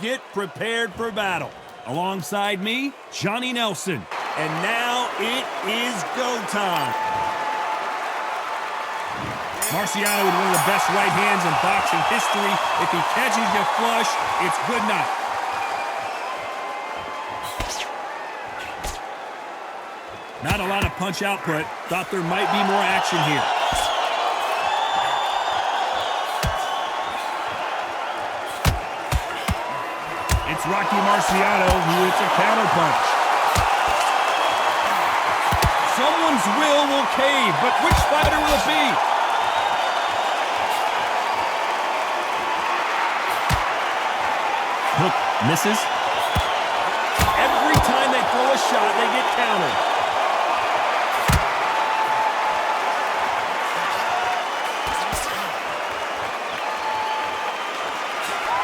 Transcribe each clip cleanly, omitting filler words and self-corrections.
Get prepared for battle. Alongside me, Johnny Nelson. And now it is go time. Marciano with one of the best right hands in boxing history. If he catches you flush, it's good night. Not a lot of punch output. Thought there might be more action here. It's Rocky Marciano who hits a counterpunch. Someone's will cave, but which fighter will it be? Hook misses. Every time they throw a shot, they get countered.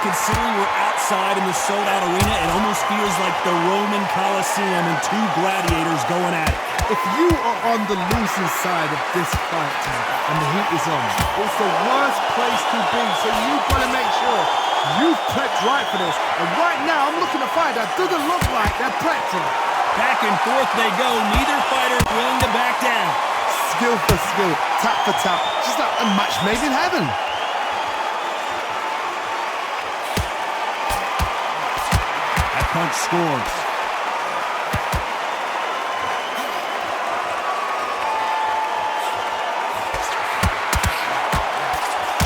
Considering we're outside in the sold-out arena, it almost feels like the Roman Coliseum and two gladiators going at it. If you are on the losing side of this fight and the heat is on, it's the worst place to be, so you've got to make sure you've prepped right for this. And right now, I'm looking to fight that doesn't look like they're prepped for it. Back and forth they go, neither fighter willing to back down. Skill for skill, tap for tap, just like a match made in heaven. Punch scores.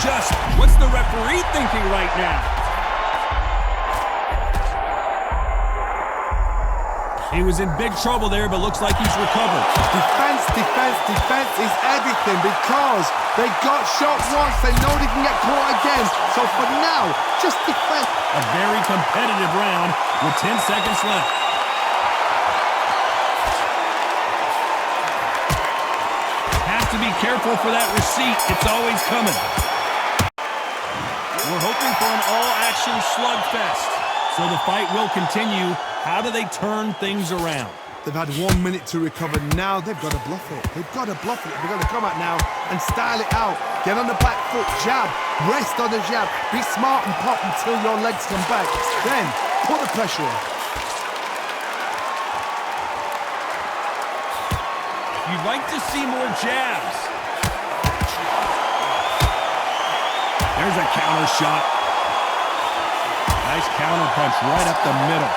Just what's the referee thinking right now? He was in big trouble there, but looks like he's recovered. Defense, defense, defense is everything because they got shot once. They know they can get caught again. So for now, just defense. A very competitive round with 10 seconds left. Has to be careful for that receipt. It's always coming. We're hoping for an all-action slugfest. So the fight will continue. How do they turn things around? They've had 1 minute to recover. Now they've got to bluff it. They've got to bluff it. They've got to come out now and style it out. Get on the back foot, jab, rest on the jab. Be smart and pop until your legs come back. Then put the pressure on. You'd like to see more jabs. There's a counter shot. Nice counter punch right up the middle.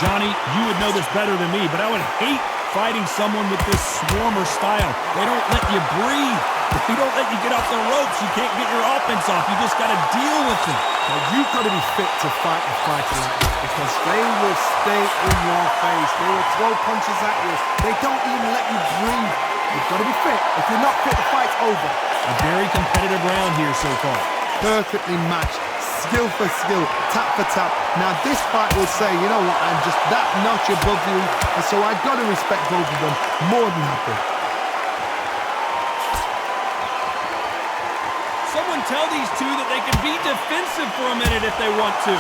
Johnny, you would know this better than me, but I would hate fighting someone with this swarmer style. They don't let you breathe. They don't let you get off the ropes. You can't get your offense off. You just got to deal with it. Now, you've got to be fit to fight a fighter like this because they will stay in your face. They will throw punches at you. They don't even let you breathe. You've got to be fit. If you're not fit, the fight's over. A very competitive round here so far. Perfectly matched. Skill for skill, tap for tap. Now this fight will say, you know what, I'm just that notch above you, and so I've got to respect both of them more than happy. Someone tell these two that they can be defensive for a minute if they want to.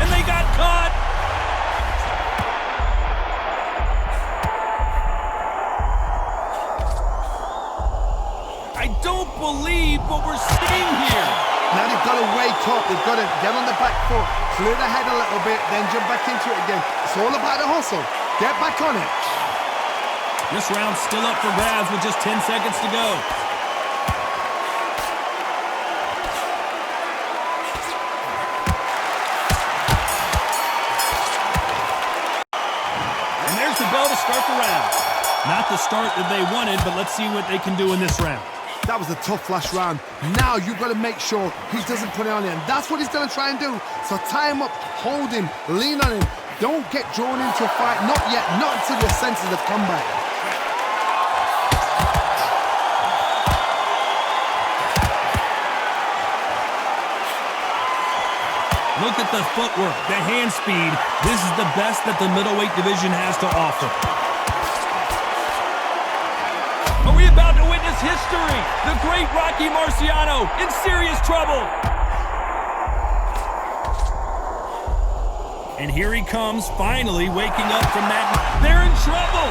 And they got caught. I don't believe what we're seeing here. Now they've got to wake up. They've got to get on the back foot, clear the head a little bit, then jump back into it again. It's all about the hustle. Get back on it. This round's still up for grabs with just 10 seconds to go. And there's the bell to start the round. Not the start that they wanted, but let's see what they can do in this round. That was a tough last round. Now you've got to make sure he doesn't put it on him. That's what he's going to try and do. So tie him up, hold him, lean on him. Don't get drawn into a fight. Not yet. Not until your senses have come back. Look at the footwork, the hand speed. This is the best that the middleweight division has to offer. Are we about to witness history? The great Rocky Marciano in serious trouble. And here he comes, finally waking up from that. They're in trouble.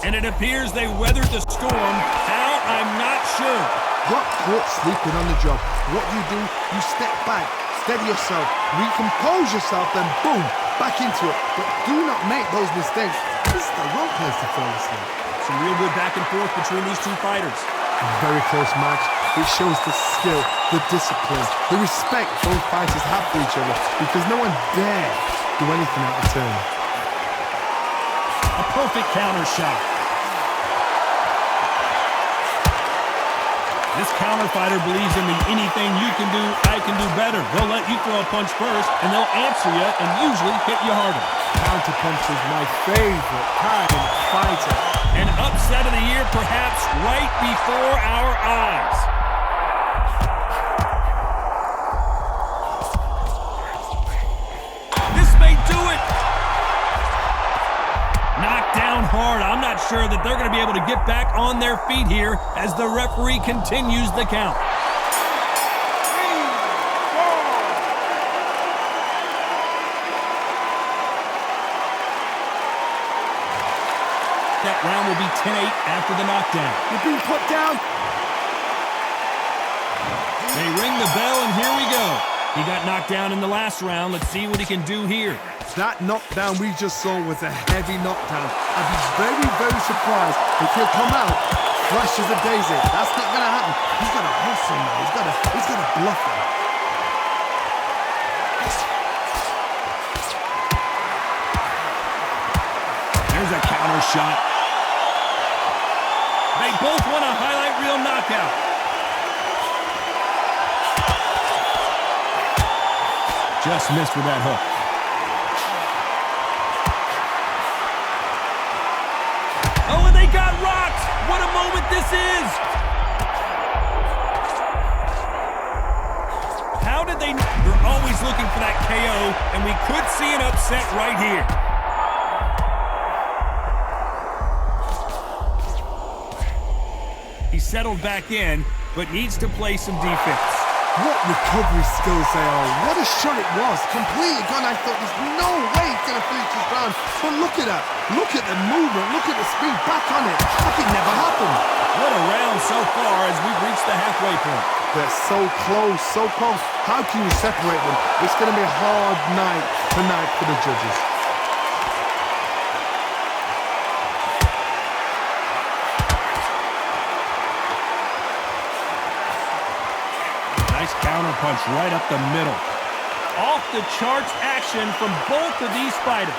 And it appears they weathered the storm. How? I'm not sure. Got caught sleeping on the job. What do? You step back, steady yourself, recompose yourself, then boom, back into it. But do not make those mistakes. This is the wrong place to fall asleep. Some real good back and forth between these two fighters. A very close match. It shows the skill, the discipline, the respect both fighters have for each other because no one dare do anything out of turn. A perfect counter shot. This counter fighter believes in the anything you can do, I can do better. They'll let you throw a punch first, and they'll answer you and usually hit you harder. Counter punch is my favorite kind of fighter. An upset of the year, perhaps right before our eyes. This may do it. Knocked down hard. I'm not sure that they're going to be able to get back on their feet here as the referee continues the count. That round will be 10-8 after the knockdown. You're being put down. They ring the bell, and here we go. He got knocked down in the last round. Let's see what he can do here. That knockdown we just saw was a heavy knockdown. I'd be very, very surprised if he'll come out fresh as a daisy. That's not going to happen. He's got to hustle now. He's got to bluff him. There's a counter shot. They both want a highlight reel knockout. Just missed with that hook. Oh, and they got rocked. What a moment this is. How did they... They're always looking for that KO, and we could see an upset right here. He settled back in, but needs to play some defense. What recovery skills they are. What a shot it was. Completely gone. I thought there's no way he's going to finish this round. But look at that. Look at the movement. Look at the speed. Back on it. Like it never happened. What a round so far as we've reached the halfway point. They're so close, so close. How can you separate them? It's going to be a hard night tonight for the judges. Nice counter punch right up the middle. Off the charts action from both of these fighters.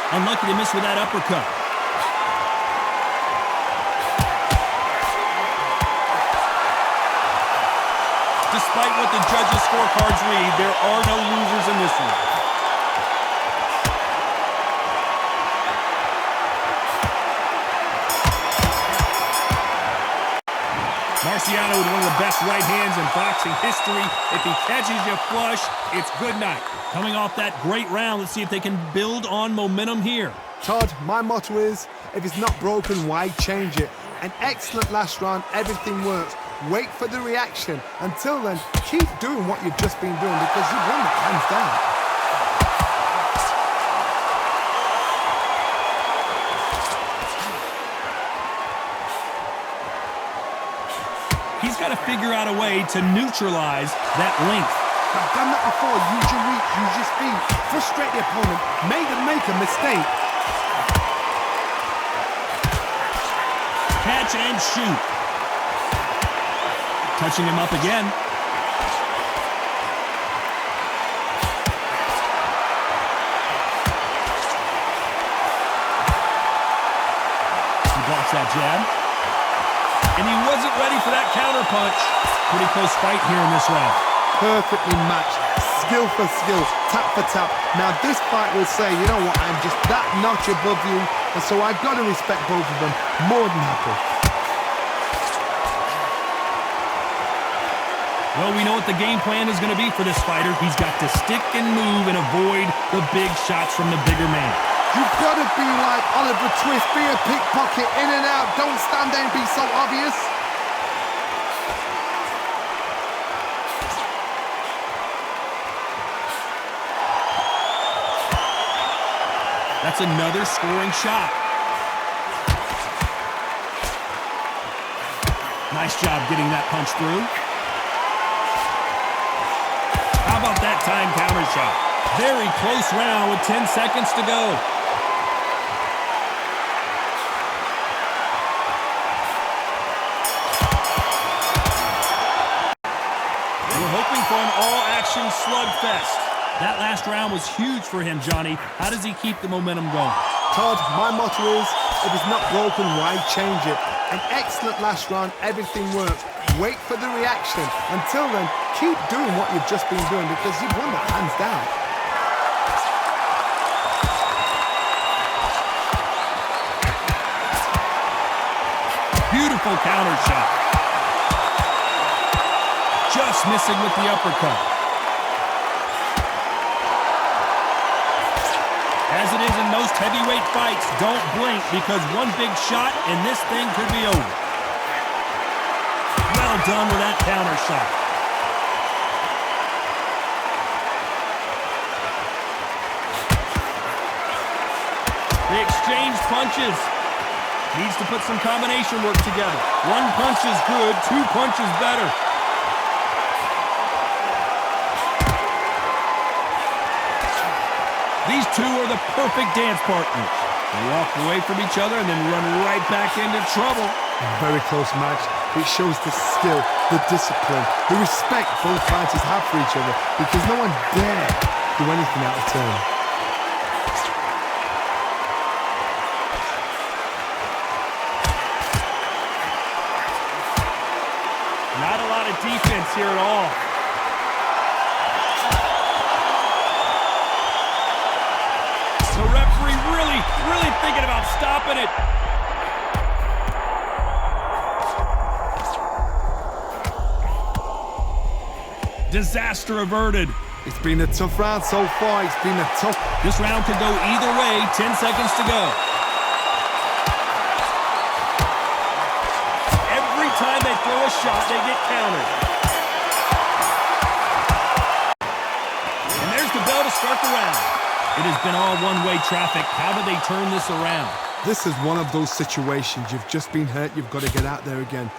Unlucky to miss with that uppercut. Despite what the judges' scorecards read, there are no losers in this one. Marciano with one of the best right hands in boxing history. If he catches you flush, it's good night. Coming off that great round, let's see if they can build on momentum here. Todd, my motto is, if it's not broken, why change it? An excellent last round, everything works. Wait for the reaction. Until then, keep doing what you've just been doing because you've won it hands down. He's got to figure out a way to neutralize that length. I've done that before. Use your reach, use your speed. Frustrate the opponent. Make them make a mistake. Catch and shoot. Touching him up again. He blocks that jab. And he wasn't ready for that counter punch. Pretty close fight here in this round. Perfectly matched. Skill for skill. Tap for tap. Now this fight will say, you know what, I'm just that notch above you. And so I've got to respect both of them. More than happy. Well, we know what the game plan is going to be for this fighter. He's got to stick and move and avoid the big shots from the bigger man. You've got to be like Oliver Twist, be a pickpocket, in and out, don't stand there and be so obvious. That's another scoring shot. Nice job getting that punch through. How about that time counter shot? Very close round with 10 seconds to go. We're hoping for an all-action slugfest. That last round was huge for him, Johnny. How does he keep the momentum going? Todd, my motto is, if it's not broken, why change it? An excellent last round, everything worked. Wait for the reaction. Until then, keep doing what you've just been doing because you've won that hands down. Beautiful counter shot. Just missing with the uppercut. As it is in most heavyweight fights, don't blink because one big shot and this thing could be over. Well done with that counter shot. They exchange punches. Needs to put some combination work together. One punch is good, two punches better. These two are the perfect dance partners. They walk away from each other and then run right back into trouble. A very close match. It shows the skill, the discipline, the respect both fighters have for each other because no one dare do anything out of turn. Not a lot of defense here at all. The referee really thinking about stopping it. Disaster averted. It's been a tough round so far. It's been a tough... This round could go either way. 10 seconds to go. Every time they throw a shot, they get countered. And there's the bell to start the round. It has been all one-way traffic. How do they turn this around? This is one of those situations. You've just been hurt. You've got to get out there again.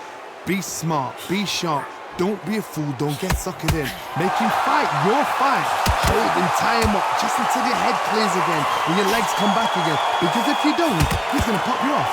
Be smart. Be sharp. Don't be a fool. Don't get suckered in. Make him fight your fight. Hold him, tie him up, just until your head clears again and your legs come back again. Because if you don't, he's going to pop you off.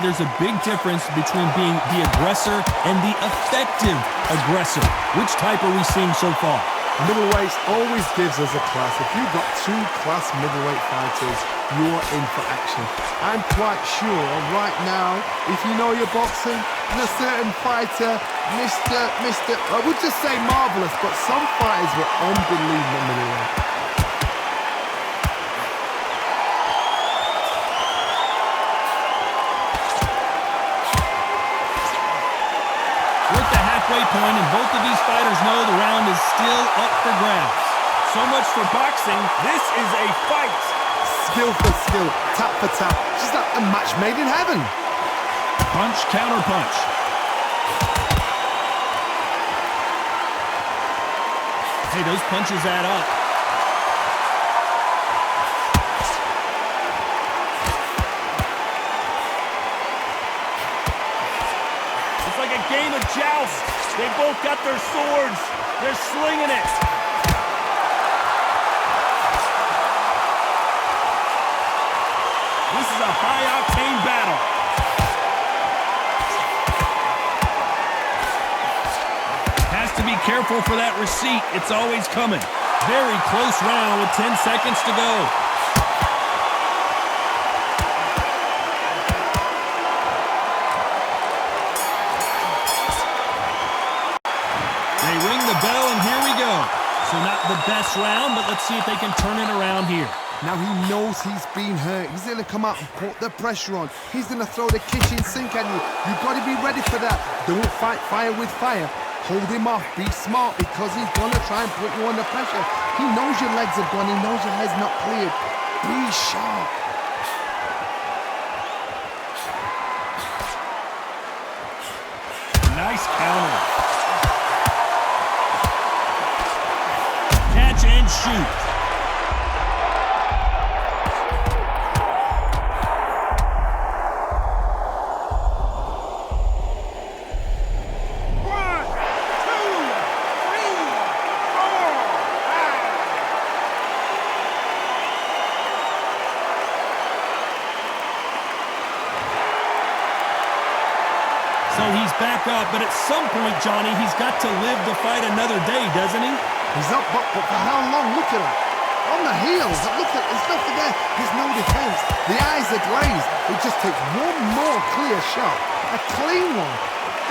There's a big difference between being the aggressor and the effective aggressor. Which type are we seeing so far? Middleweights always gives us a class. If you've got two class middleweight fighters, you're in for action. I'm quite sure right now, if you know your boxing, a certain fighter, I would just say marvelous, but some fighters were unbelievable middleweight. Point, and both of these fighters know the round is still up for grabs. So much for boxing. This is a fight. Skill for skill, tap for tap. Just like a match made in heaven. Punch, counter punch. Hey, those punches add up. It's like a game of joust. They both got their swords. They're slinging it. This is a high-octane battle. Has to be careful for that receipt. It's always coming. Very close round with 10 seconds to go. So not the best round, but let's see if they can turn it around here. Now he knows he's been hurt. He's going to come out and put the pressure on. He's going to throw the kitchen sink at you. You've got to be ready for that. Don't fight fire with fire. Hold him off. Be smart because he's going to try and put you under pressure. He knows your legs are gone. He knows your head's not cleared. Be sharp. Nice counter. Catch and shoot. So he's back up, but at some point, Johnny, he's got to live to fight another day, doesn't he? He's up, but for how long? Look at him. On the heels. Look at, there's nothing there. There's no defense. The eyes are glazed. It just takes one more clear shot. A clean one.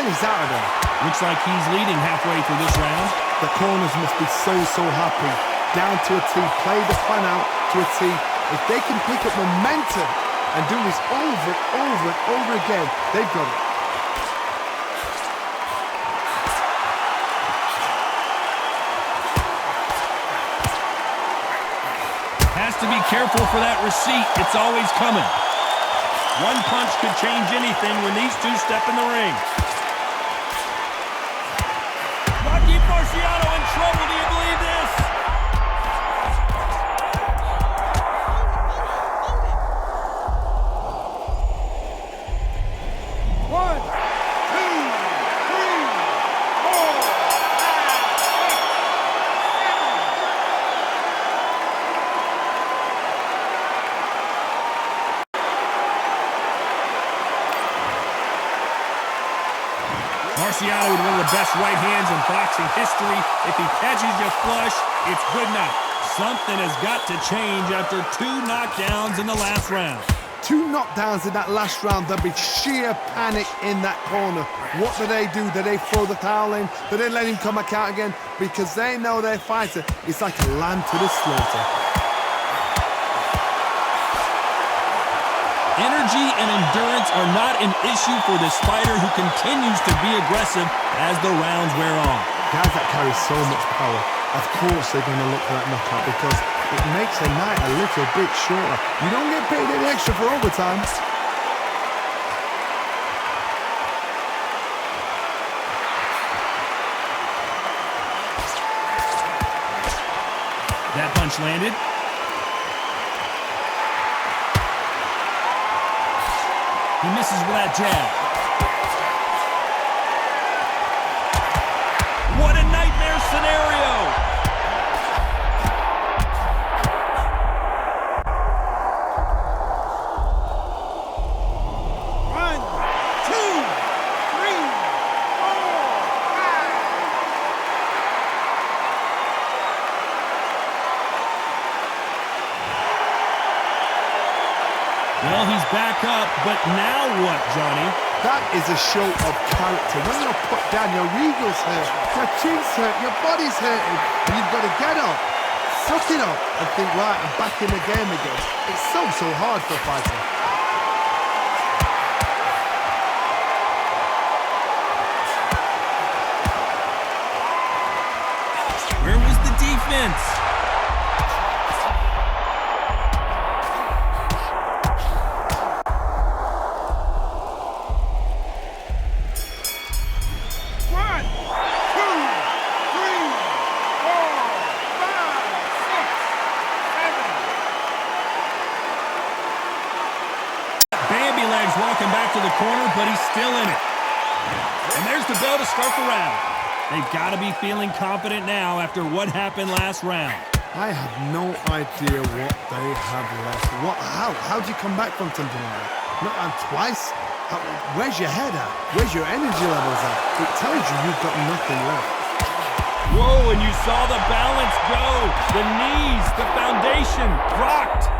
And he's out of there. Looks like he's leading halfway through this round. The corners must be so happy. Down to a T. Play the plan out to a T. If they can pick up momentum and do this over and over again, they've got it. Has to be careful for that receipt. It's always coming. One punch could change anything when these two step in the ring. Marciano in trouble. Do you believe this? One, two, three, four, 5, 6, 7. Marciano with one of the best right hands in boxing history. If he catches you flush, it's good night. Something has got to change after 2 knockdowns in the last round. 2 knockdowns in that last round. There'll be sheer panic in that corner. What do? Do they throw the towel in? Do they let him come back out again? Because they know their fighter is like a lamb to the slaughter. Energy and endurance are not an issue for this fighter who continues to be aggressive as the rounds wear on. Guys that carry so much power, of course they're going to look for that knockout because it makes a night a little bit shorter. You don't get paid any extra for overtime. That punch landed. He misses with that jab. What a nightmare scenario! One, two, three, four, 5. Well, he's back up, but now what, Johnny? That is a show of character. When you're put down, your ego's hurt, your chin's hurt, your body's hurting, and you've got to get up, suck it up, and think, right, I'm back in the game again. It's so hard for a fighter. Where was the defense? Walking back to the corner, but he's still in it. And there's the bell to start the round. They've got to be feeling confident now after what happened last round. I have no idea what they have left. How do you come back from something like that? Not twice? Where's your head at? Where's your energy levels at? It tells you you've got nothing left. Whoa, and you saw the balance go. The knees, the foundation, rocked.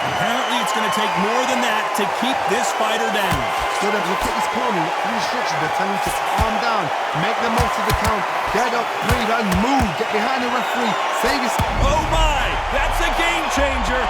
Apparently, it's going to take more than that to keep this fighter down. So then look at his corner, look at the instructions. They're telling him to calm down, make the most of the count, get up, breathe, and move. Get behind the referee, save his... Oh my, that's a game changer.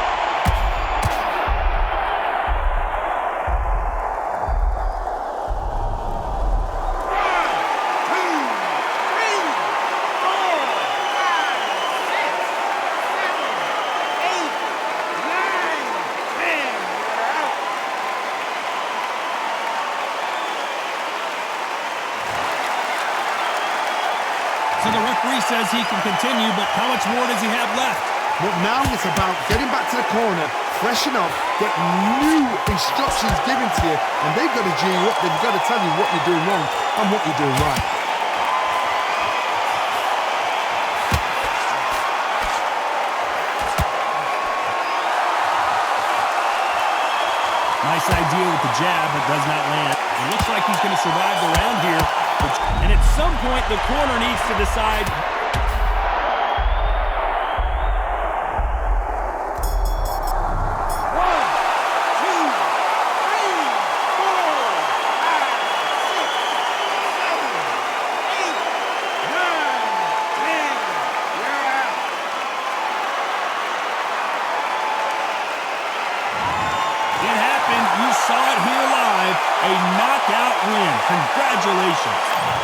So the referee says he can continue, but how much more does he have left? But now it's about getting back to the corner, freshen up, get new instructions given to you, and they've got to G you up. They've got to tell you what you're doing wrong and what you're doing right. Nice idea with the jab, but does not land. It looks like he's going to survive the round here. And at some point, the corner needs to decide. It happened. You saw it here live. A knockout win. Congratulations.